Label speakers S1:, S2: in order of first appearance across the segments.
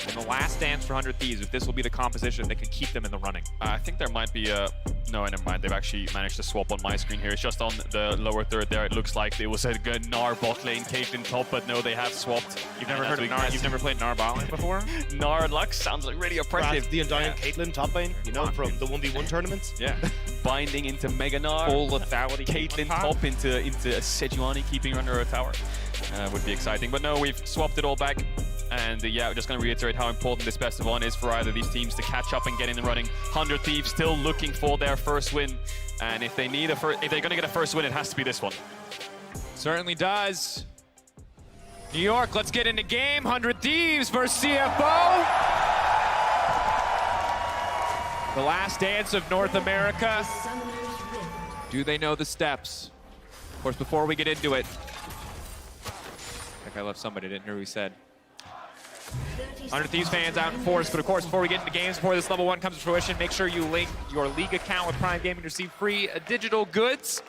S1: in the last dance for 100 Thieves, if this will be the composition that can keep them in the running.
S2: I think there might be a... No, never mind. They've actually managed to swap on my screen here. It's just on the lower third there. It looks like it was a good Gnar bot lane, Caitlyn top, but no, they have swapped.
S1: You've never heard of Gnar? You've never played Gnar bot lane before?
S2: Gnar Lux sounds like really oppressive.
S3: The Undying Caitlyn top lane, you know, from the 1v1 tournaments.
S1: Yeah.
S2: Binding into Mega Gnar.
S1: Full lethality.
S2: Caitlyn top into Sejuani, keeping her under a tower. Would be exciting. But no, we've swapped it all back. And yeah, we're just going to reiterate how important this best of one is for either of these teams to catch up and get in the running. 100 Thieves still looking for their first win. And if they need if they're going to get a first win, it has to be this one.
S1: Certainly does. New York, let's get into game. 100 Thieves versus CFO. The last dance of North America. Do they know the steps? Of course, before we get into it, I think I left somebody, didn't hear who he said. 100 Thieves fans out in force, but of course, before we get into games, before this level 1 comes to fruition, make sure you link your league account with Prime Gaming to receive free digital goods.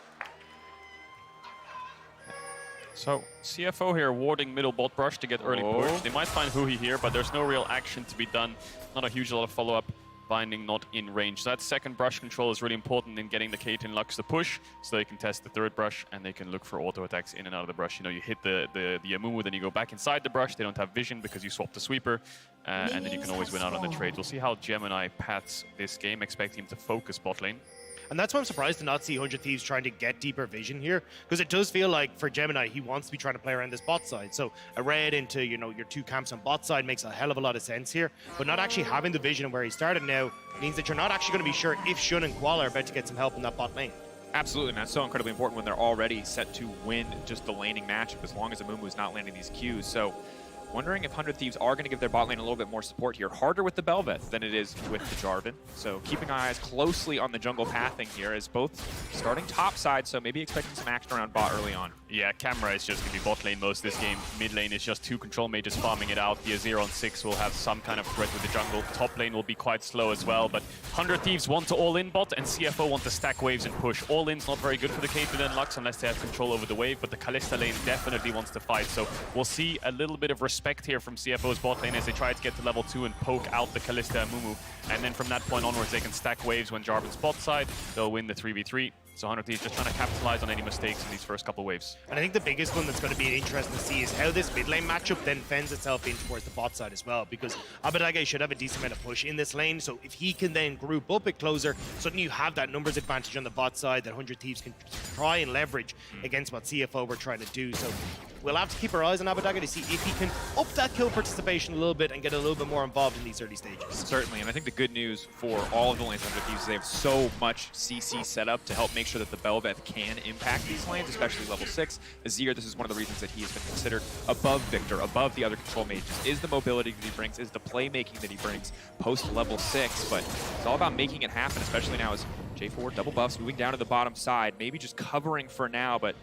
S2: So, CFO here warding middle bot brush to get early push. They might find Huhi here, but there's no real action to be done. Not a huge lot of follow-up. Binding not in range. So that second brush control is really important in getting the Caitlyn Lux to push, so they can test the third brush and they can look for auto attacks in and out of the brush. You know, you hit the Amumu, then you go back inside the brush. They don't have vision because you swapped the sweeper, and then you can always win out on the trade. We'll see how Gemini paths this game, expecting him to focus bot lane.
S3: And that's why I'm surprised to not see 100 Thieves trying to get deeper vision here, because it does feel like for Gemini, he wants to be trying to play around this bot side. So a red into, you know, your two camps on bot side makes a hell of a lot of sense here, but not actually having the vision of where he started now means that you're not actually going to be sure if Shun and Koala are about to get some help in that bot lane.
S1: Absolutely, and that's so incredibly important when they're already set to win just the laning matchup, as long as Amumu is not landing these Qs. So, wondering if 100 Thieves are going to give their bot lane a little bit more support here. Harder with the Bel'Veth than it is with the Jarvan. So keeping our eyes closely on the jungle pathing here, as both starting top side, so maybe expecting some action around bot early on.
S2: Yeah, camera is just going to be bot lane most of this game. Mid lane is just two control mages farming it out. The 0 on 6 will have some kind of threat with the jungle. Top lane will be quite slow as well, but 100 Thieves want to all-in bot, and CFO want to stack waves and push. All-in's not very good for the Caitlyn and Lux unless they have control over the wave, but the Kalista lane definitely wants to fight, so we'll see a little bit of respect here from CFO's bot lane as they try to get to level 2 and poke out the Kalista and Mumu. And then from that point onwards, they can stack waves when Jarvan's bot side. They'll win the 3v3. So 100 Thieves just trying to capitalize on any mistakes in these first couple of waves.
S3: And I think the biggest one that's going to be interesting to see is how this mid lane matchup then fends itself in towards the bot side as well, because Abbedagge should have a decent amount of push in this lane, so if he can then group up it closer, suddenly you have that numbers advantage on the bot side that 100 Thieves can try and leverage against what CFO were trying to do. So we'll have to keep our eyes on Abbedagge to see if he can up that kill participation a little bit and get a little bit more involved in these early stages.
S1: Certainly, and I think the good news for all of the lanes 100 Thieves is they have so much CC set up to help make sure that the Bel'Veth can impact these lanes, especially level 6. Azir, this is one of the reasons that he has been considered above Victor, above the other control mages, is the mobility that he brings, is the playmaking that he brings post level 6, but it's all about making it happen, especially now as J4 double buffs moving down to the bottom side, maybe just covering for now, but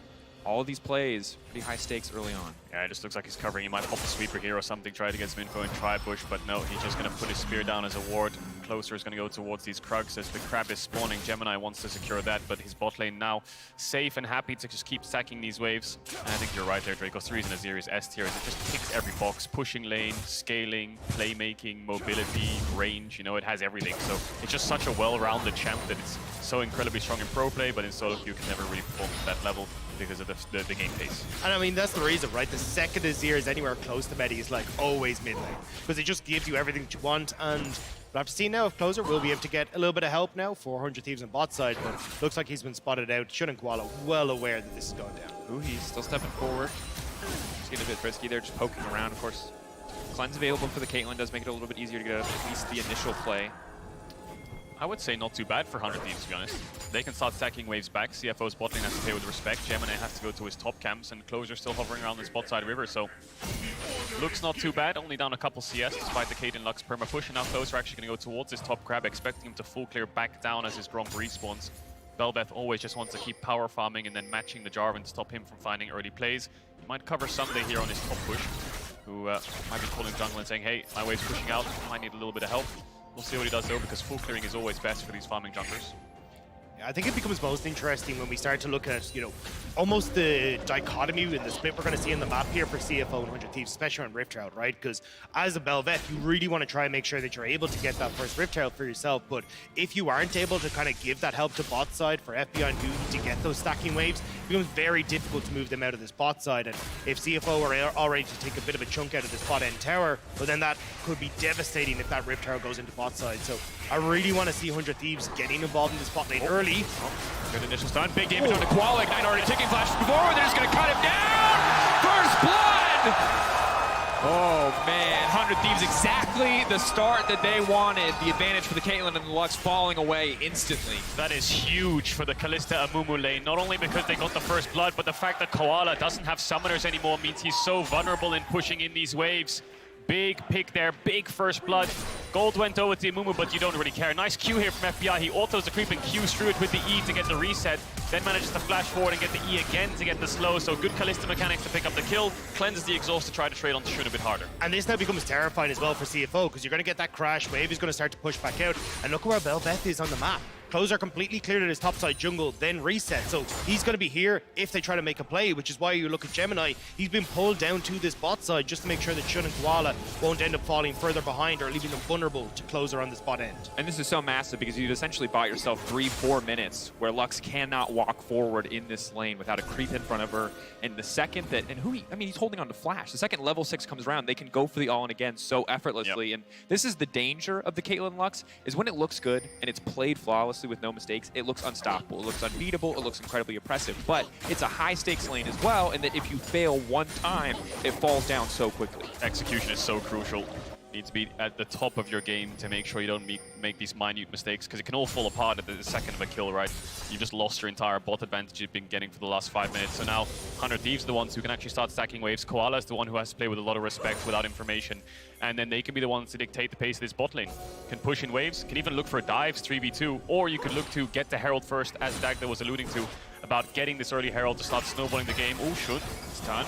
S1: all of these plays, pretty high stakes early on.
S2: Yeah, it just looks like he's covering. He might pop the sweeper here or something, try to get some info and try push, but no, he's just going to put his spear down as a ward. Closer is going to go towards these Krugs as the crab is spawning. Gemini wants to secure that, but his bot lane now safe and happy to just keep stacking these waves. And I think you're right there, Draco. 3 is in Aziri's S tier. It just ticks every box. Pushing lane, scaling, playmaking, mobility, range. You know, it has everything. So it's just such a well-rounded champ that it's so incredibly strong in pro play, but in solo queue can never really perform at that level because of the game pace.
S3: And I mean, that's the reason, right? The second Azir is anywhere close to meta, he's like always mid lane, because it just gives you everything that you want. And we'll have to see now if Closer will be able to get a little bit of help now. 400 Thieves on bot side, but looks like he's been spotted out. Shun and Koala well aware that this is going down.
S1: Ooh, he's still stepping forward. Just getting a bit frisky there, just poking around. Of course, cleanse available for the Caitlyn does make it a little bit easier to get at least the initial play.
S2: I would say not too bad for 100 Thieves, to be honest. They can start stacking waves back. CFO's bot lane has to play with respect. Gemini has to go to his top camps, and Closer still hovering around this bot side river, so looks not too bad. Only down a couple CS despite the Caitlyn Lux perma push, and now Closer actually going to go towards his top crab, expecting him to full clear back down as his Gromp respawns. Bel'Veth always just wants to keep power farming and then matching the Jarvan to stop him from finding early plays. He might cover Sunday here on his top push, who might be calling jungle and saying, hey, my wave's pushing out, might need a little bit of help. We'll see what he does though, because full clearing is always best for these farming junglers.
S3: I think it becomes most interesting when we start to look at, you know, almost the dichotomy and the split we're going to see in the map here for CFO and 100 Thieves, especially on Rift Herald, right? Because as a Bel'Veth, you really want to try and make sure that you're able to get that first Rift Herald for yourself. But if you aren't able to kind of give that help to bot side for FBI and Googie to get those stacking waves, it becomes very difficult to move them out of this bot side. And if CFO are already to take a bit of a chunk out of this bot end tower, well, then that could be devastating if that Rift Herald goes into bot side. So I really want to see 100 Thieves getting involved in this bot lane early.
S1: Oh, good initial stun. Big damage on the Koala. Ignite already ticking flash forward. They're just going to cut him down. First blood. Oh, man. 100 Thieves, exactly the start that they wanted. The advantage for the Caitlyn and the Lux falling away instantly.
S2: That is huge for the Kalista Amumu lane, not only because they got the first blood, but the fact that Koala doesn't have summoners anymore means he's so vulnerable in pushing in these waves. Big pick there, big first blood. Gold went over to Amumu, but you don't really care. Nice Q here from FBI. He autos the creep and Qs through it with the E to get the reset. Then manages to flash forward and get the E again to get the slow. So good Kalista mechanics to pick up the kill. Cleanses the exhaust to try to trade on the shoot a bit harder.
S3: And this now becomes terrifying as well for CFO, because you're going to get that crash wave. He's going to start to push back out. And look where Bel'Veth is on the map. Closer completely cleared at his topside jungle, then reset. So he's going to be here if they try to make a play, which is why you look at Gemini. He's been pulled down to this bot side just to make sure that Shun and Koala won't end up falling further behind or leaving them vulnerable to Closer on this bot end.
S1: And this is so massive because you'd essentially bought yourself 3-4 minutes where Lux cannot walk forward in this lane without a creep in front of her. And the second that, and I mean, he's holding on to Flash. The second level 6 comes around, they can go for the all-in again so effortlessly. Yep. And this is the danger of the Caitlyn Lux, is when it looks good and it's played flawlessly with no mistakes, it looks unstoppable, it looks unbeatable, it looks incredibly oppressive. But it's a high-stakes lane as well, in that if you fail one time, it falls down so quickly.
S2: Execution is so crucial. Need to be at the top of your game to make sure you don't make these minute mistakes, because it can all fall apart at the second of a kill, right? You just lost your entire bot advantage you've been getting for the last 5 minutes. So now 100 Thieves are the ones who can actually start stacking waves. Koala is the one who has to play with a lot of respect without information. And then they can be the ones to dictate the pace of this bot lane. Can push in waves, can even look for dives, 3v2, or you could look to get the Herald first, as Dagda was alluding to, about getting this early Herald to start snowballing the game. Oh, Shun.
S1: It's done.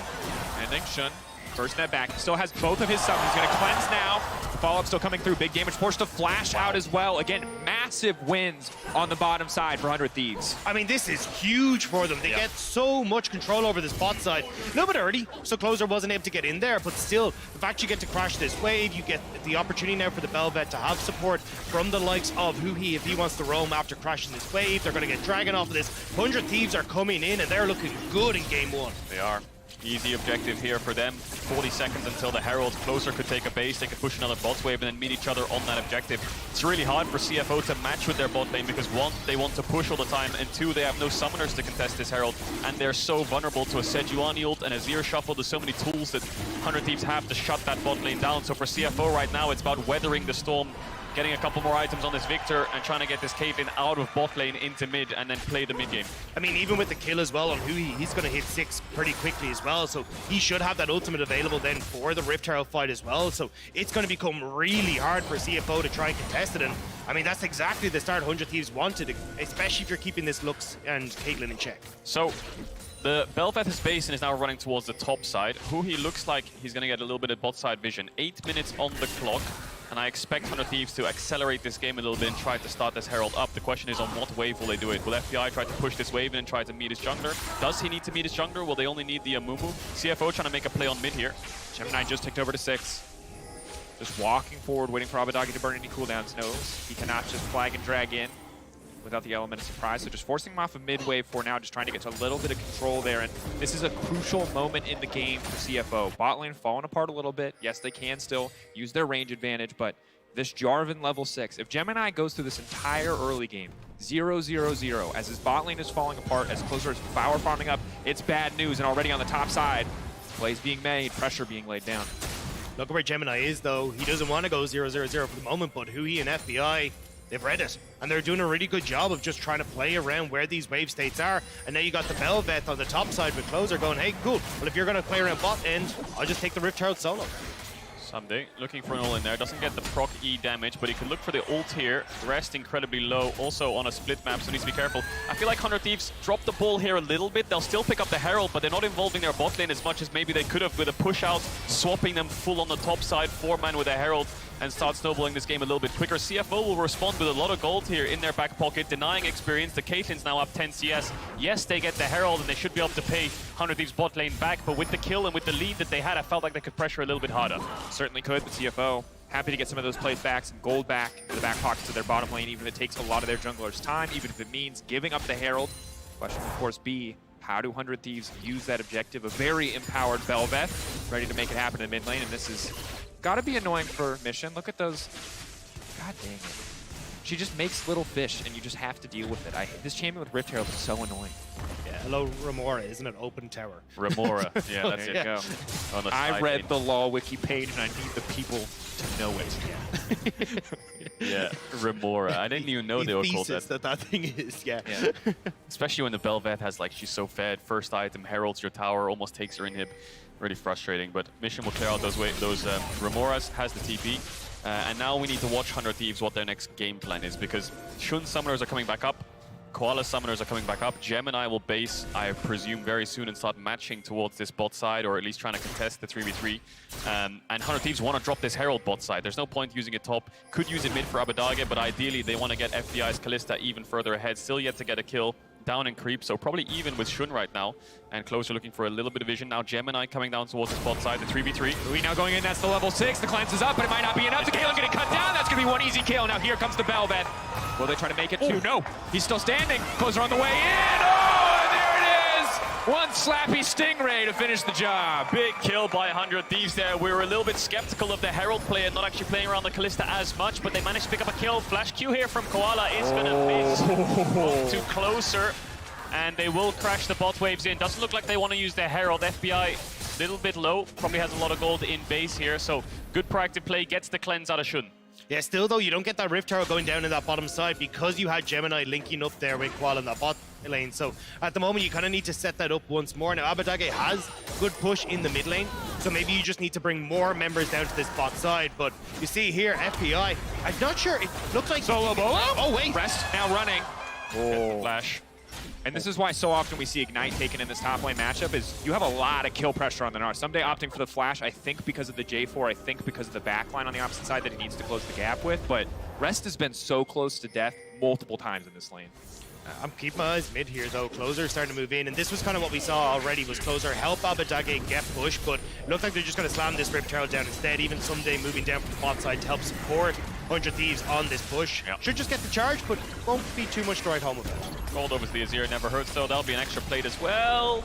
S1: And then Shun. First net back. Still has both of his summons. He's going to cleanse now. The follow-up still coming through. Big damage. Forced to flash out as well. Again, massive wins on the bottom side for 100 Thieves.
S3: I mean, this is huge for them. They get so much control over this bot side. A little bit early, so Closer wasn't able to get in there, but still, the fact you get to crash this wave, you get the opportunity now for the Bel'Veth to have support from the likes of Huhi if he wants to roam after crashing this wave. They're going to get Dragon off of this. 100 Thieves are coming in, and they're looking good in game one.
S2: They are. Easy objective here for them. 40 seconds until the Herald. Closer could take a base, they could push another bot wave and then meet each other on that objective. It's really hard for CFO to match with their bot lane because 1, they want to push all the time, and 2, they have no summoners to contest this Herald, and they're so vulnerable to a Sejuani ult and a Zir shuffle. There's so many tools that 100 Thieves have to shut that bot lane down. So for CFO right now, it's about weathering the storm, getting a couple more items on this Victor and trying to get this Caitlyn out of bot lane into mid and then play the mid game.
S3: I mean, even with the kill as well on Hui, he's going to hit 6 pretty quickly as well, so he should have that ultimate available then for the Rift Herald fight as well, so it's going to become really hard for CFO to try and contest it, and I mean, that's exactly the start 100 Thieves wanted, especially if you're keeping this Lux and Caitlyn in check.
S2: So the Bel'Veth is base and is now running towards the top side. Hui looks like he's going to get a little bit of bot side vision. 8 minutes on the clock. And I expect 100 Thieves to accelerate this game a little bit and try to start this Herald up. The question is, on what wave will they do it? Will FBI try to push this wave in and try to meet his jungler? Does he need to meet his jungler? Will they only need the Amumu? CFO trying to make a play on mid here.
S1: Gemini just ticked over to 6. Just walking forward, waiting for Abadagi to burn any cooldowns. Knows he cannot just flag and drag in without the element of surprise. So just forcing him off of mid wave for now, just trying to get to a little bit of control there. And this is a crucial moment in the game for CFO. Bot lane falling apart a little bit. Yes, they can still use their range advantage, but this Jarvan level 6, if Gemini goes through this entire early game, 0-0-0, as his bot lane is falling apart, as Closer is power farming up, it's bad news. And already on the top side, plays being made, pressure being laid down.
S3: Look at where Gemini is, though. He doesn't want to go 0-0-0 for the moment, but Hui and FBI, they've read it. And they're doing a really good job of just trying to play around where these wave states are. And now you got the Bel'Veth on the top side with Closer going, hey, cool. Well, if you're going to play around bot end, I'll just take the Rift Herald solo.
S2: Someday, looking for an ult in there. Doesn't get the proc E damage, but he can look for the ult here. Rest incredibly low, also on a split map, so needs to be careful. I feel like 100 Thieves dropped the ball here a little bit. They'll still pick up the Herald, but they're not involving their bot lane as much as maybe they could have with a push out, swapping them full on the top side, 4-man with a Herald. and start snowballing this game a little bit quicker. CFO will respond with a lot of gold here in their back pocket, denying experience. The Caitlyn's now up 10 CS. Yes, they get the Herald, and they should be able to pay 100 Thieves bot lane back, but with the kill and with the lead that they had, I felt like they could pressure a little bit harder.
S1: Certainly could, but CFO happy to get some of those plays back, some gold back in the back pockets of their bottom lane, even if it takes a lot of their junglers' time, even if it means giving up the Herald. Question, of course, be how do 100 Thieves use that objective? A very empowered Bel'Veth, ready to make it happen in mid lane, and this is gotta be annoying for Mission. Look at those. God dang it. She just makes little fish, and you just have to deal with it. This champion with Rift Herald is so annoying.
S3: Yeah, hello, Remora, isn't it? Open tower.
S2: Remora, yeah, that's
S1: There
S2: it.
S1: you go.
S2: On the
S1: I
S2: side
S1: read
S2: lane.
S1: the law wiki page, and I need the people to know it.
S2: Yeah, Remora. I didn't even know they were called that.
S3: that thing is, yeah.
S2: Especially when the Bel'Veth has, like, she's so fed. First item, heralds your tower, almost takes her inhib. Really frustrating, but Mission will clear out those Remoras, has the TP. And now we need to watch 100 Thieves what their next game plan is, because Shun summoners are coming back up. Koala summoners are coming back up. Gemini will base, I presume, very soon and start matching towards this bot side, or at least trying to contest the 3v3. And 100 Thieves want to drop this Herald bot side. There's no point using it top. Could use it mid for Abadage, but ideally they want to get FBI's Kalista even further ahead. Still yet to get a kill. Down in creep, so probably even with Shun right now. And Closer looking for a little bit of vision. Now Gemini coming down towards the spot side, the 3v3.
S1: We now going in, that's the level 6. The cleanse is up, but it might not be enough. The Kaelin getting cut down. That's going to be one easy kill. Now here comes the Bel'Veth. Will they try to make it? Two. No, he's still standing. Closer on the way in. Oh, and there it is. One slappy Stingray to finish the job.
S2: Big kill by 100 Thieves there. We were a little bit skeptical of the Herald player not actually playing around the Kalista as much, but they managed to pick up a kill. Flash Q here from Koala is going to miss. To Closer. And they will crash the bot waves in. Doesn't look like they want to use their Herald. FBI a little bit low. Probably has a lot of gold in base here. So good proactive play. Gets the cleanse out of Shun.
S3: Yeah, still though, you don't get that Rift Tower going down in that bottom side because you had Gemini linking up there with Koala in that bot lane. So at the moment, you kind of need to set that up once more. Now, Abadage has good push in the mid lane. So maybe you just need to bring more members down to this bot side. But you see here, FBI, I'm not sure. It looks like...
S1: Solo Bolo?
S3: Oh, wait.
S1: Rest now running.
S2: Flash.
S1: And this is why so often we see Ignite taken in this top lane matchup is you have a lot of kill pressure on the Gnar. Someday opting for the flash, I think because of the J4, I think because of the backline on the opposite side that he needs to close the gap with, but Rest has been so close to death multiple times in this lane.
S3: I'm keeping my eyes mid here though. Closer starting to move in, and this was kind of what we saw already was Closer help Abadage get push, but it looked like they're just going to slam this Rift Herald down instead. Even Someday moving down from the bot side to help support 100 Thieves on this push.
S2: Yep.
S3: Should just get the charge, but won't be too much to write home about.
S2: Gold over to the Azir never hurts though. That'll be an extra plate as well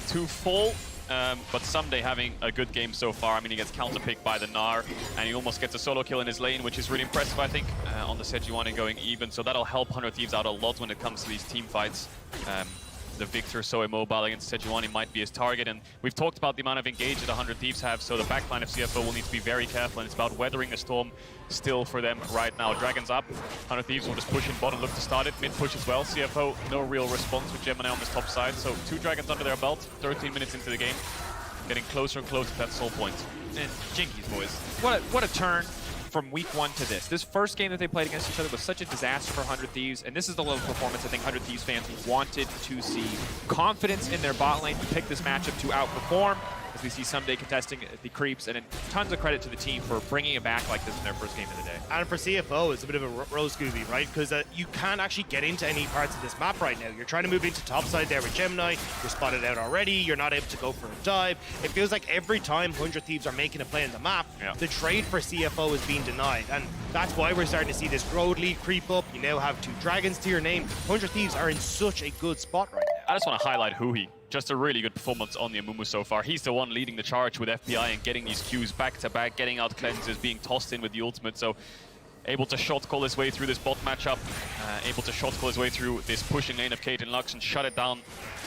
S2: to fall. But Someday having a good game so far. I mean, he gets counterpicked by the Gnar, and he almost gets a solo kill in his lane, which is really impressive, I think, on the Sejuani going even. So that'll help 100 Thieves out a lot when it comes to these team fights. The Victor so immobile against Sejuani might be his target, and we've talked about the amount of engage that 100 Thieves have, so the backline of CFO will need to be very careful, and it's about weathering the storm still for them right now. Dragon's up, 100 Thieves will just push in bottom, look to start it, mid push as well. CFO, no real response with Gemini on this top side, so 2 Dragons under their belt, 13 minutes into the game, getting closer and closer to that soul point.
S1: And Jinkies, boys, what a turn from week 1 to this. This first game that they played against each other was such a disaster for 100 Thieves, and this is the level of performance I think 100 Thieves fans wanted to see. Confidence in their bot lane to pick this matchup to outperform, as we see Someday contesting the creeps, and tons of credit to the team for bringing it back like this in their first game of the day.
S3: And for CFO, it's a bit of a rose Scooby, right? Because you can't actually get into any parts of this map right now. You're trying to move into topside there with Gemini. You're spotted out already. You're not able to go for a dive. It feels like every time 100 Thieves are making a play in the map, the trade for CFO is being denied. And that's why we're starting to see this road lead creep up. You now have 2 dragons to your name. 100 Thieves are in such a good spot right now.
S2: I just want to highlight Huhi. Just a really good performance on the Amumu so far. He's the one leading the charge with FBI and getting these Qs back to back, getting out cleanses, being tossed in with the ultimate. So able to shot call his way through this bot matchup, able to shot call his way through this pushing lane of Caitlyn Lux and shut it down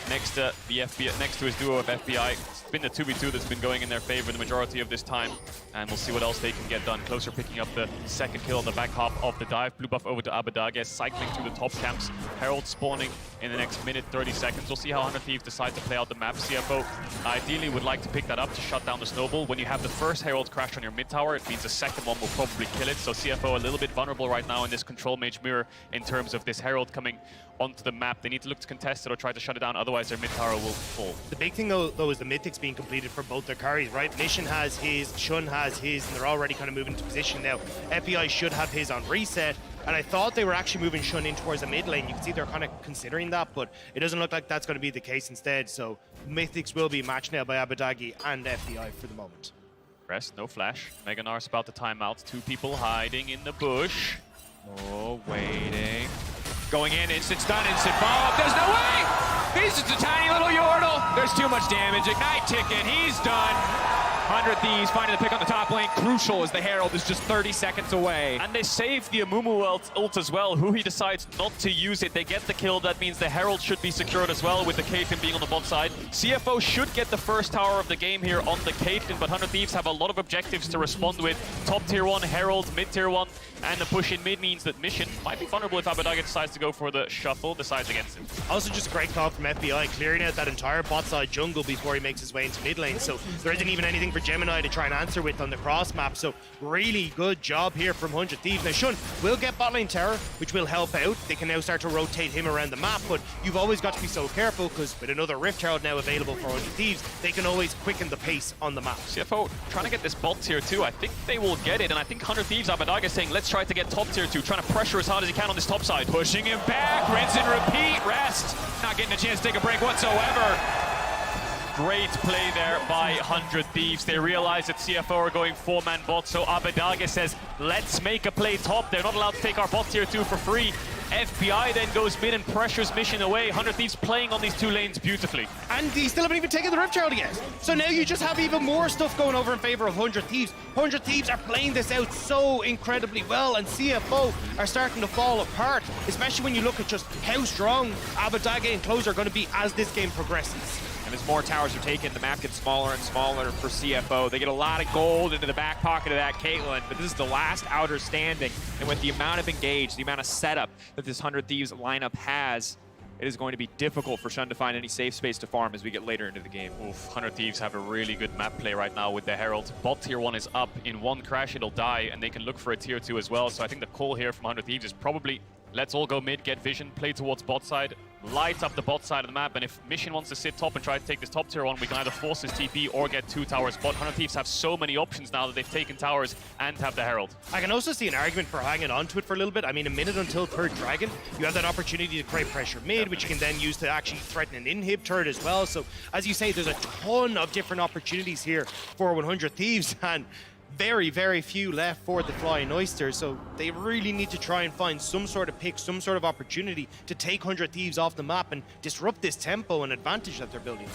S2: next to the FBI, next to his duo of FBI. It's been the 2v2 that's been going in their favor the majority of this time, and we'll see what else they can get done. Closer picking up the second kill on the back half of the dive. Blue buff over to Abadage, cycling through the top camps. Herald spawning in the next minute, 30 seconds. We'll see how 100 Thieves decide to play out the map. CFO ideally would like to pick that up to shut down the snowball. When you have the first Herald crash on your mid tower, it means the second one will probably kill it. So CFO a little bit vulnerable right now in this control mage mirror in terms of this Herald coming onto the map. They need to look to contest it or try to shut it down, otherwise their mid tower will fall.
S3: The big thing though is the mythics being completed for both their carries, right? Mission has his, Shun has his, and they're already kind of moving into position now. FBI should have his on reset, and I thought they were actually moving Shun in towards the mid lane. You can see they're kind of considering that, but it doesn't look like that's going to be the case instead. So mythics will be matched now by Abbedagge and FBI for the moment.
S2: Rest, no flash. Mega Nar's about to time out. Two people hiding in the bush.
S1: Oh, waiting. Going in, instant stun, instant follow-up. There's no way! He's just a tiny little Yordle. There's too much damage. Ignite ticking, he's done. 100 Thieves finding the pick on the top lane. Crucial as the Herald is just 30 seconds away.
S2: And they save the Amumu ult as well. He decides not to use it. They get the kill. That means the Herald should be secured as well with the Caitlyn being on the bot side. CFO should get the first tower of the game here on the Caitlyn, but 100 Thieves have a lot of objectives to respond with. Top tier 1, Herald, mid tier 1, and the push in mid means that Mission might be vulnerable if Abbedagge decides to go for the shuffle, decides against him.
S3: Also just a great call from FBI, clearing out that entire bot side jungle before he makes his way into mid lane. So there isn't even anything for Gemini to try and answer with on the cross map. So really good job here from 100 Thieves. Now Shun will get bot lane tower, which will help out. They can now start to rotate him around the map, but you've always got to be so careful because with another Rift Herald now available for 100 Thieves, they can always quicken the pace on the map.
S2: CFO trying to get this bot tier 2. I think they will get it, and I think 100 Thieves, Abbedagge is saying, let's try to get top tier 2, trying to pressure as hard as he can on this top side.
S1: Pushing him back, rinse and repeat, rest. Not getting a chance to take a break whatsoever.
S2: Great play there by 100 Thieves. They realize that CFO are going 4-man bot, so Abbedagge says, let's make a play top. They're not allowed to take our bot tier 2 for free. FBI then goes mid and pressures Mission away. 100 Thieves playing on these two lanes beautifully.
S3: And he still haven't even taken the Rift Herald yet. So now you just have even more stuff going over in favor of 100 Thieves. 100 Thieves are playing this out so incredibly well, and CFO are starting to fall apart, especially when you look at just how strong Abbedagge and Close are going to be as this game progresses.
S1: And as more towers are taken, the map gets smaller and smaller for CFO. They get a lot of gold into the back pocket of that Caitlyn, but this is the last outer standing. And with the amount of engage, the amount of setup that this 100 Thieves lineup has, it is going to be difficult for Shun to find any safe space to farm as we get later into the game.
S2: Oof, 100 Thieves have a really good map play right now with the Herald. Bot tier 1 is up. In one crash, it'll die, and they can look for a tier 2 as well. So I think the call here from 100 Thieves is probably, let's all go mid, get vision, play towards bot side, light up the bot side of the map, and if Mission wants to sit top and try to take this top tier 1, we can either force his TP or get 2 towers. But 100 Thieves have so many options now that they've taken towers and have the Herald.
S3: I can also see an argument for hanging on to it for a little bit. I mean, a minute until third dragon, you have that opportunity to create pressure mid, which you can then use to actually threaten an inhib turret as well. So as you say, there's a ton of different opportunities here for 100 Thieves, and very, very few left for the Flying Oyster, so they really need to try and find some sort of pick, some sort of opportunity to take 100 Thieves off the map and disrupt this tempo and advantage that they're building.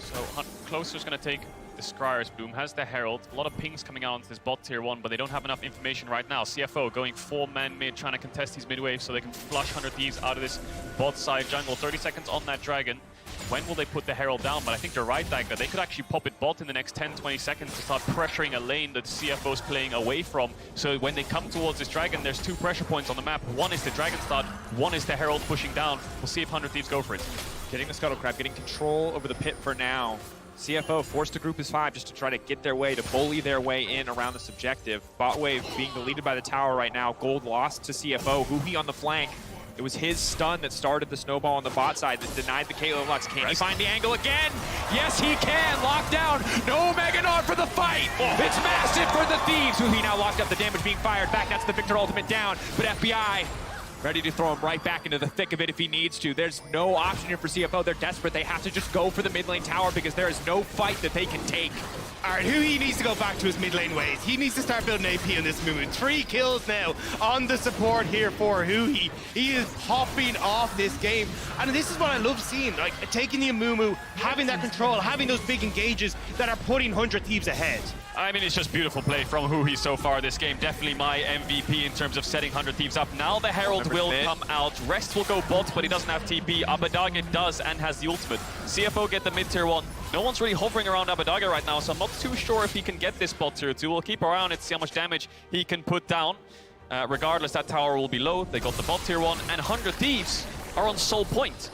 S2: So Closer's going to take the Scryer's Bloom, has the Herald, a lot of pings coming out onto this bot tier 1, but they don't have enough information right now. CFO going 4-man mid, trying to contest these mid waves so they can flush 100 Thieves out of this bot side jungle. 30 seconds on that dragon. When will they put the Herald down? But I think you're right, Dagda. They could actually pop it bot in the next 10-20 seconds to start pressuring a lane that CFO's playing away from. So when they come towards this dragon, there's 2 pressure points on the map. One is the dragon start, one is the Herald pushing down. We'll see if 100 Thieves go for it.
S1: Getting the Scuttle Crab, getting control over the pit for now. CFO forced to group as 5 just to try to get their way, to bully their way in around this objective. Bot wave being deleted by the tower right now. Gold lost to CFO. Huhi on the flank. It was his stun that started the snowball on the bot side that denied the Caitlyn Lux. Can he find the angle again? Yes, he can. Locked down. No Mega Narc for the fight. It's massive for the Thieves. Huhi now locked up. The damage being fired back. That's the Victor ultimate down. But FBI ready to throw him right back into the thick of it if he needs to. There's no option here for CFO. They're desperate. They have to just go for the mid lane tower because there is no fight that they can take.
S3: All right, Huhi needs to go back to his mid lane ways. He needs to start building AP on this movement. 3 kills now on the support here for Huhi. He is hopping off this game. And this is what I love seeing, like taking the Amumu, having that control, having those big engages that are putting 100 Thieves ahead.
S2: I mean, it's just beautiful play from Huhi so far this game. Definitely my MVP in terms of setting 100 Thieves up. Now the Herald will come out. Rest will go bot, but he doesn't have TP. Abbedagge does and has the ultimate. CFO get the mid tier 1. No one's really hovering around Abbedagge right now, so I'm not too sure if he can get this bot tier 2. We'll keep our eye on it, see how much damage he can put down. Regardless, that tower will be low. They got the bot tier 1, and 100 Thieves are on sole point.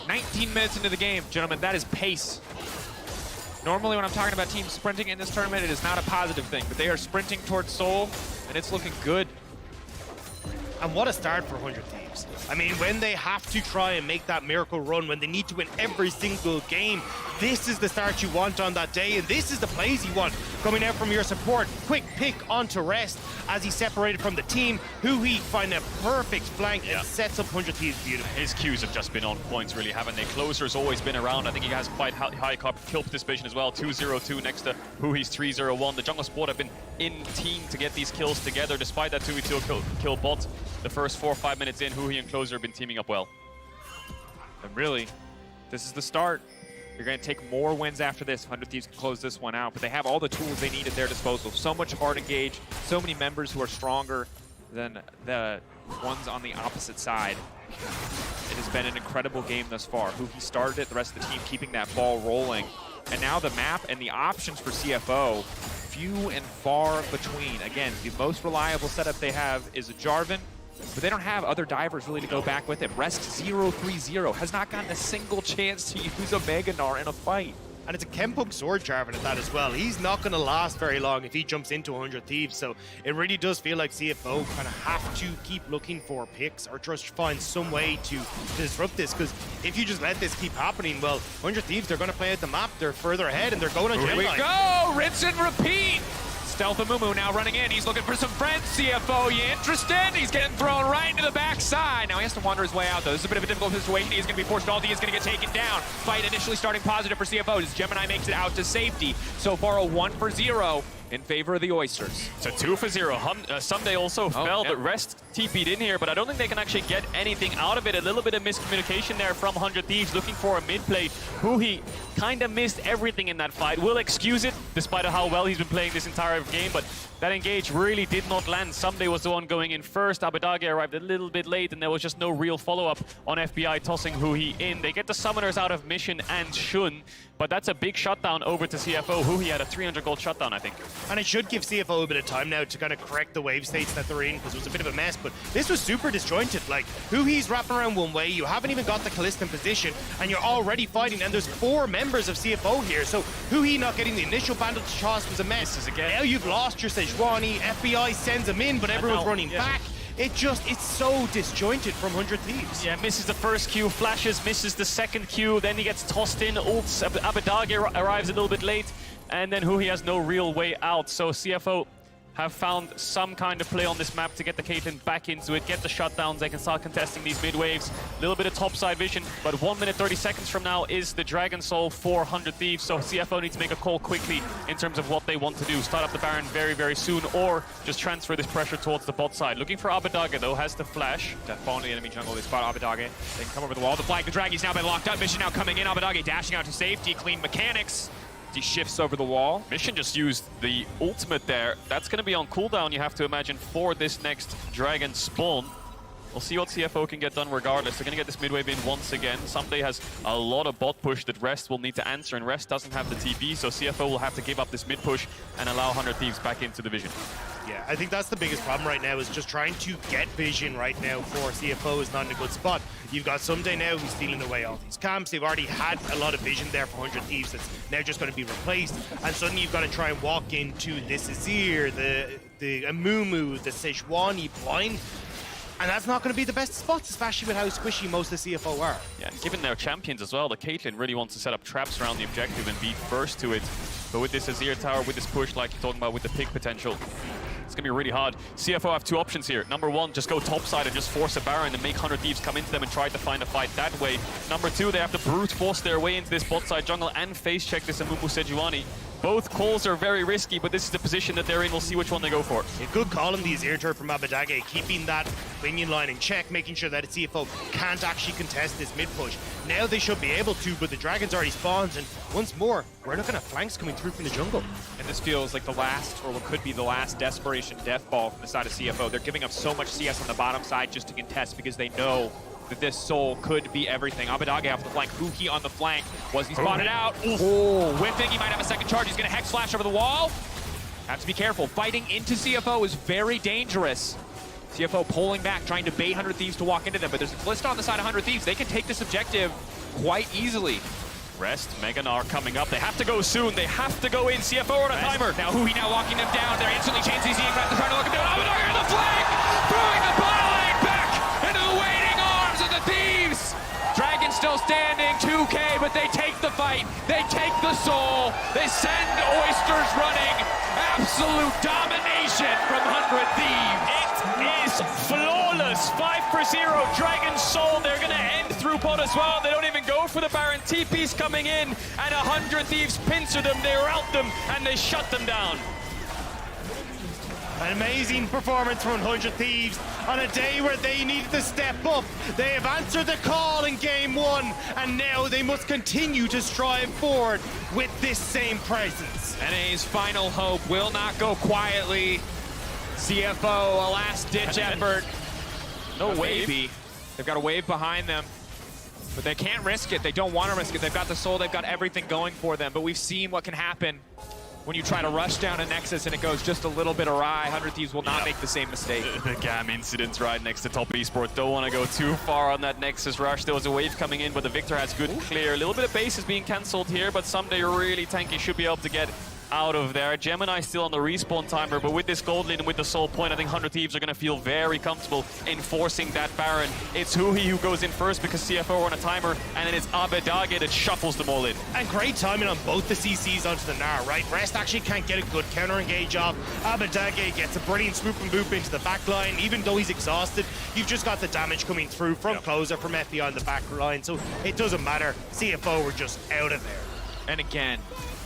S1: 19 minutes into the game, gentlemen, that is pace. Normally when I'm talking about teams sprinting in this tournament, it is not a positive thing, but they are sprinting towards Soul, and it's looking good.
S3: And what a start for 100 Thieves. I mean, when they have to try and make that miracle run, when they need to win every single game, this is the start you want on that day, and this is the plays you want coming out from your support. Quick pick onto Rest as he's separated from the team. He find a perfect flank and sets up 100 Thieves beautifully.
S2: His Qs have just been on points, really, haven't they? Closer's always been around. I think he has quite high kill participation as well. 2-0-2 next to Huhi's 3-0-1. The jungle support have been in team to get these kills together, despite that 2v2 kill bot. The first 4 or 5 minutes in, Huhi and Closer have been teaming up well.
S1: And really, this is the start. You're going to take more wins after this. 100 Thieves can close this one out, but they have all the tools they need at their disposal. So much hard engage, so many members who are stronger than the ones on the opposite side. It has been an incredible game thus far. Huhi started it, the rest of the team keeping that ball rolling. And now the map and the options for CFO, few and far between. Again, the most reliable setup they have is a Jarvan, but they don't have other divers really to go back with him. Rest 0-3-0 has not gotten a single chance to use a Mega Gnar in a fight.
S3: And it's a Kempug Sword Jarvan at that as well. He's not going to last very long if he jumps into 100 Thieves. So it really does feel like CFO kind of have to keep looking for picks or just find some way to disrupt this. Because if you just let this keep happening, well, 100 Thieves, they're going to play out the map. They're further ahead and they're going on
S1: Here
S3: gen
S1: we
S3: line.
S1: go! Rinse and repeat! Stealth of Mumu now running in. He's looking for some friends. CFO, you interested? He's getting thrown right into the backside. Now he has to wander his way out, though. This is a bit of a difficult situation. He's going to be forced. Aldi is going to get taken down. Fight initially starting positive for CFO as Gemini makes it out to safety. So far, a 1-for-0 in favor of the Oysters.
S2: It's a 2-for-0. Sunday also fell, but Rest TP'd in here, but I don't think they can actually get anything out of it. A little bit of miscommunication there from 100 Thieves looking for a mid play. Huhi kind of missed everything in that fight. We'll excuse it, despite how well he's been playing this entire game, but that engage really did not land. Sunday was the one going in first. Abadage arrived a little bit late, and there was just no real follow-up on FBI tossing Huhi in. They get the summoners out of Mission and Shun, but that's a big shutdown over to CFO. Huhi had a 300 gold shutdown, I think.
S3: And it should give CFO a bit of time now to kind of correct the wave states that they're in, because it was a bit of a mess, but this was super disjointed. Like, Huhi's wrapping around one way, you haven't even got the Kalista in position, and you're already fighting, and there's 4 members of CFO here, so Huhi not getting the initial bandage toss was a mess. Now you've lost your Sejuani, FBI sends him in, but everyone's running back. It's so disjointed from 100 Thieves.
S2: Yeah, misses the first Q, flashes, misses the second Q, then he gets tossed in, ults, Abadage arrives a little bit late, and then Huhi has no real way out. So CFO have found some kind of play on this map to get the Caitlyn back into it, get the shutdowns, they can start contesting these mid waves. A little bit of topside vision, but 1 minute 30 seconds from now is the Dragon Soul for 100 Thieves, so CFO needs to make a call quickly in terms of what they want to do. Start up the Baron very, very soon, or just transfer this pressure towards the bot side. Looking for Abadage, though, has the flash.
S1: Death fall in the enemy jungle, they spot Abadage. They can come over the wall to flank the drag. He's now been locked up. Mission now coming in. Abadage dashing out to safety. Clean mechanics. He shifts over the wall.
S2: Mission just used the ultimate there. That's going to be on cooldown, you have to imagine, for this next Dragon spawn. We'll see what CFO can get done regardless. They're going to get this mid-wave in once again. Someday has a lot of bot push that Rest will need to answer, and Rest doesn't have the TP, so CFO will have to give up this mid-push and allow 100 Thieves back into the vision.
S3: Yeah, I think that's the biggest problem right now, is just trying to get vision right now for CFO is not in a good spot. You've got Someday now who's stealing away all these camps. They've already had a lot of vision there for 100 Thieves that's now just going to be replaced. And suddenly you've got to try and walk into this Azir, the Amumu, the Sejuani blind. And that's not going to be the best spots, especially with how squishy most of the CFO are.
S2: Yeah, given their champions as well, the Caitlyn really wants to set up traps around the objective and be first to it. But with this Azir tower, with this push, like you're talking about, with the pick potential, it's going to be really hard. CFO have 2 options here. Number 1, just go topside and just force a Baron and make 100 Thieves come into them and try to find a fight that way. Number 2, they have to brute force their way into this bot side jungle and face check this Amumu Sejuani. Both calls are very risky, but this is the position that they're in. We'll see which one they go for.
S3: A good call on the Azir turret from Abadage, keeping that minion line in check, making sure that CFO can't actually contest this mid-push. Now they should be able to, but the Dragon's already spawned, and once more, we're looking at flanks coming through from the jungle.
S1: And this feels like the last, or what could be the last desperation death ball from the side of CFO. They're giving up so much CS on the bottom side just to contest because they know that this soul could be everything. Abadage off the flank, Huhi on the flank. Was he spotted out? Oh, whipping, he might have a second charge. He's gonna Hex Flash over the wall. Have to be careful. Fighting into CFO is very dangerous. CFO pulling back, trying to bait 100 Thieves to walk into them, but there's a Kalista on the side of 100 Thieves. They can take this objective quite easily.
S2: Rest, Mega Gnar coming up. They have to go soon. They have to go in. CFO on a timer.
S1: Now Huhi now locking them down. They're instantly chasing CZ. They're trying to lock him down. Abadage on the flank! Throwing the bottle line! 2K, but they take the fight. They take the soul. They send Oysters running. Absolute domination from 100 Thieves.
S2: It is flawless. 5-0. Dragon Soul. They're going to end through bot as well. They don't even go for the Baron. TP's coming in, and 100 Thieves pincer them. They rout them, and they shut them down.
S3: An amazing performance from 100 Thieves on a day where they needed to step up. They have answered the call in game 1, and now they must continue to strive forward with this same presence.
S1: NA's final hope will not go quietly. CFO, a last-ditch effort. No wave. They've got a wave behind them, but they can't risk it. They don't want to risk it. They've got the soul. They've got everything going for them, but we've seen what can happen when you try to rush down a Nexus and it goes just a little bit awry. 100 Thieves will not make the same mistake.
S2: The GAM incidents right next to top esports. Don't want to go too far on that Nexus rush. There was a wave coming in, but the Victor has good clear. A little bit of base is being cancelled here, but someday really tanky should be able to get out of there. Gemini still on the respawn timer, but with this gold lead and with the soul point, I think 100 Thieves are going to feel very comfortable enforcing that Baron. It's Huhi who goes in first because CFO are on a timer, and then it's Abedage that shuffles them all in.
S3: And great timing on both the CCs onto the Gnar, right? Rest actually can't get a good counter engage off. Abedage gets a brilliant swoop and boop into the back line. Even though he's exhausted, you've just got the damage coming through from Closer, from FBI on the back line, so it doesn't matter. CFO were just out of there.
S1: And again,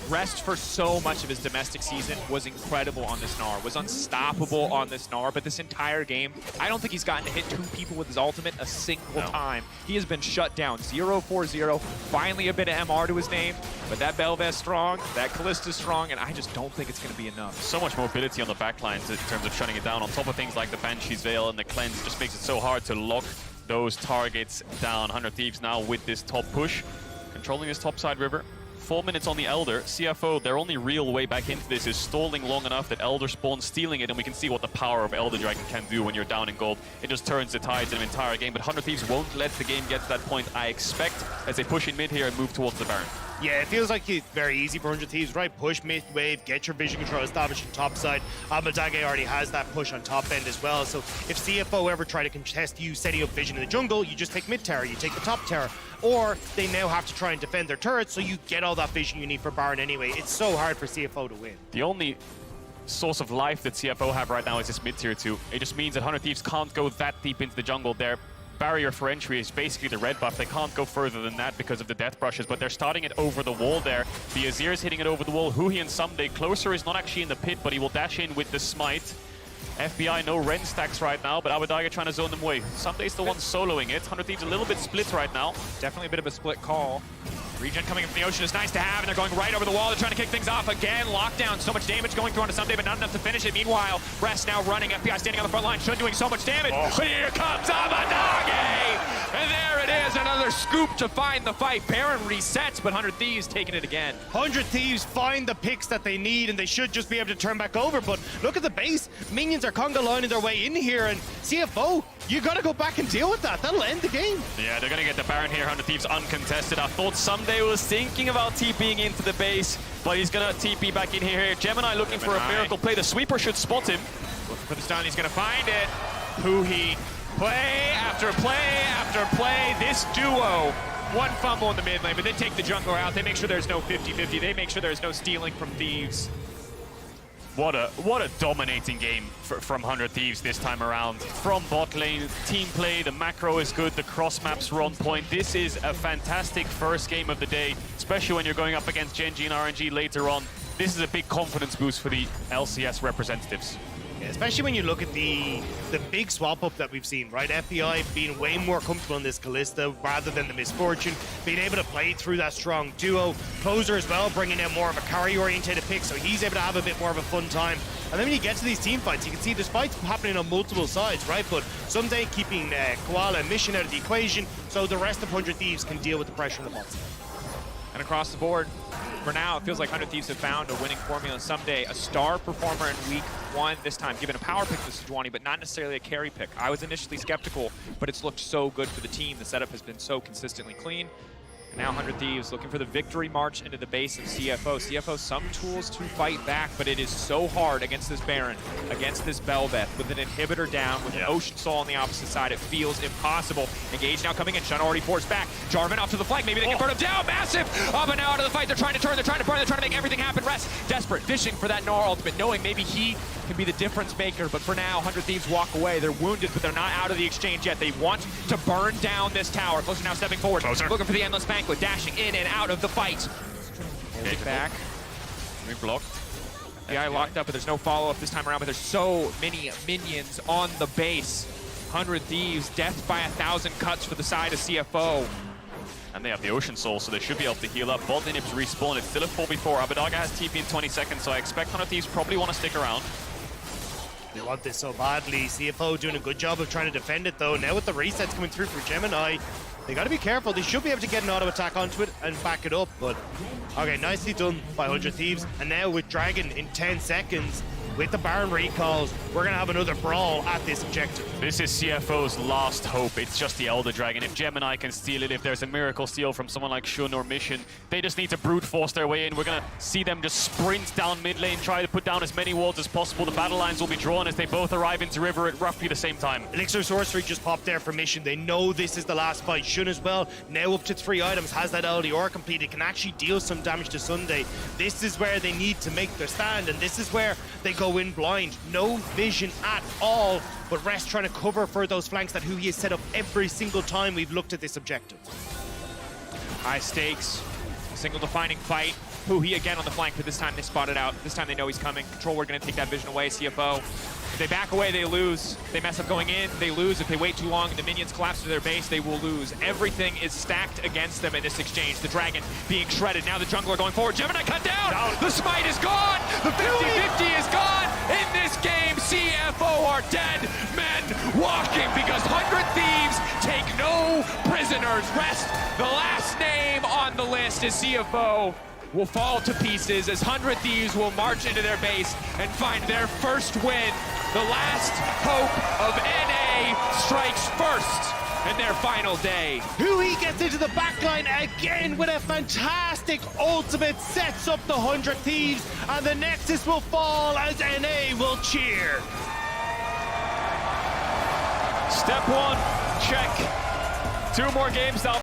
S1: Rest for so much of his domestic season was incredible on this Gnar, was unstoppable on this Gnar, but this entire game, I don't think he's gotten to hit 2 people with his ultimate a single time. He has been shut down, 0-4-0, finally a bit of MR to his name, but that Belveth's strong, that Kallista's strong, and I just don't think it's going to be enough.
S2: So much mobility on the backlines in terms of shutting it down, on top of things like the Banshee's Veil and the Cleanse, just makes it so hard to lock those targets down. 100 Thieves now with this top push, controlling this top side river. 4 minutes on the Elder. CFO, their only real way back into this is stalling long enough that Elder spawns, stealing it, and we can see what the power of Elder Dragon can do when you're down in gold. It just turns the tides in an entire game, but 100 Thieves won't let the game get to that point, I expect, as they push in mid here and move towards the Baron.
S3: Yeah, it feels like it's very easy for 100 Thieves, right? Push mid-wave, get your vision control established on top side. Abedage already has that push on top end as well, so if CFO ever try to contest you setting up vision in the jungle, you just take mid tower, you take the top tower, or they now have to try and defend their turrets, so you get all that vision you need for Baron anyway. It's so hard for CFO to win.
S2: The only source of life that CFO have right now is this mid tier 2. It just means that 100 Thieves can't go that deep into the jungle. Their barrier for entry is basically the red buff. They can't go further than that because of the death brushes, but they're starting it over the wall there. The Azir is hitting it over the wall. Huhi and Someday. Closer is not actually in the pit, but he will dash in with the smite. FBI, no Ren stacks right now, but Abedage trying to zone them away. Someday's the one soloing it. 100 Thieves a little bit split right now.
S1: Definitely a bit of a split call. Regen coming in from the ocean is nice to have, and they're going right over the wall. They're trying to kick things off again. Lockdown, so much damage going through onto Someday, but not enough to finish it. Meanwhile, Rest now running. FBI standing on the front line, Shun doing so much damage. But here comes Abedage! And there it is, another scoop to find the fight. Baron resets, but 100 Thieves taking it again.
S3: 100 Thieves find the picks that they need, and they should just be able to turn back over, but look at the base. Minions are conga lining their way in here, and CFO, you gotta go back and deal with that. That'll end the game.
S2: Yeah, they're gonna get the Baron here. 100 Thieves uncontested. I thought Someday was thinking about TPing into the base, but he's gonna TP back in here. Gemini looking for a miracle play. The sweeper should spot him.
S1: Looking for the stun, he's gonna find it. Huhi, play after play after play. This duo, one fumble in the mid lane, but they take the jungler out. They make sure there's no 50-50. They make sure there's no stealing from Thieves.
S2: What a dominating game from 100 Thieves this time around. From bot lane, team play, the macro is good, the cross maps are on point. This is a fantastic first game of the day, especially when you're going up against Gen.G and RNG later on. This is a big confidence boost for the LCS representatives.
S3: Yeah, especially when you look at the big swap up that we've seen, right? FBI being way more comfortable in this Callista rather than the Misfortune, being able to play through that strong duo. Closer as well, bringing in more of a carry-oriented pick, so he's able to have a bit more of a fun time. And then when you get to these team fights, you can see the fights happening on multiple sides, right? But Someday keeping Koala and Mission out of the equation, so the rest of 100 Thieves can deal with the pressure on the bot side.
S1: And across the board, for now, it feels like 100 Thieves have found a winning formula. Someday, a star performer in week 1 this time, given a power pick to Sejuani, but not necessarily a carry pick. I was initially skeptical, but it's looked so good for the team. The setup has been so consistently clean. Now 100 Thieves looking for the victory march into the base of CFO. CFO some tools to fight back, but it is so hard against this Baron, against this Belveth, with an inhibitor down, with an Ocean Soul on the opposite side. It feels impossible. Engage now coming in. Shun already forced back. Jarvan off to the flank. Maybe they can burn him down. Massive! Up and out of the fight. They're trying to turn. They're trying to burn. They're trying to make everything happen. Rest. Desperate. Fishing for that Gnar ultimate, knowing maybe he can be the difference maker. But for now, 100 Thieves walk away. They're wounded, but they're not out of the exchange yet. They want to burn down this tower. Closer now stepping forward.
S2: Closer.
S1: Looking for the Endless Banquet. Dashing in and out of the fight. Take back.
S2: We blocked.
S1: FBI locked up, but there's no follow-up this time around, but there's so many minions on the base. 100 Thieves, death by 1,000 cuts for the side of CFO.
S2: And they have the Ocean Soul, so they should be able to heal up. Bot Inhibs respawn. It's still a 4v4. Abadaga has TP in 20 seconds, so I expect 100 Thieves probably want to stick around.
S3: They want this so badly. CFO doing a good job of trying to defend it, though. Now with the resets coming through for Gemini, they got to be careful. They should be able to get an auto attack onto it and back it up, but okay, nicely done by 100 Thieves. And now with Dragon in 10 seconds, with the Baron recalls, we're going to have another brawl at this objective.
S2: This is CFO's last hope. It's just the Elder Dragon. If Gemini can steal it, if there's a miracle steal from someone like Shun or Mission, they just need to brute force their way in. We're going to see them just sprint down mid lane, try to put down as many walls as possible. The battle lines will be drawn as they both arrive into River at roughly the same time.
S3: Elixir Sorcery just popped there for Mission. They know this is the last fight. Shun as well, now up to 3 items, has that LDR completed, can actually deal some damage to Sunday. This is where they need to make their stand, and this is where they go in blind. No vision at all, but Rest trying to cover for those flanks that Hu He has set up every single time we've looked at this objective.
S1: High stakes, single defining fight. Hu He again on the flank, but this time they spot it out. This time they know he's coming. Control, we're going to take that vision away. CFO, if they back away, they lose. They mess up going in, they lose. If they wait too long and the minions collapse to their base, they will lose. Everything is stacked against them in this exchange. The Dragon being shredded. Now the jungler going forward. Gemini cut down. The smite is gone. The 50-50 is gone. In this game, CFO are dead men walking because 100 Thieves take no prisoners. Rest, the last name on the list is CFO, will fall to pieces as 100 Thieves will march into their base and find their first win. The last hope of NA strikes first in their final day.
S3: Hu He gets into the backline again with a fantastic ultimate, sets up the 100 Thieves, and the Nexus will fall as NA will cheer.
S2: Step 1, check. 2 more games down.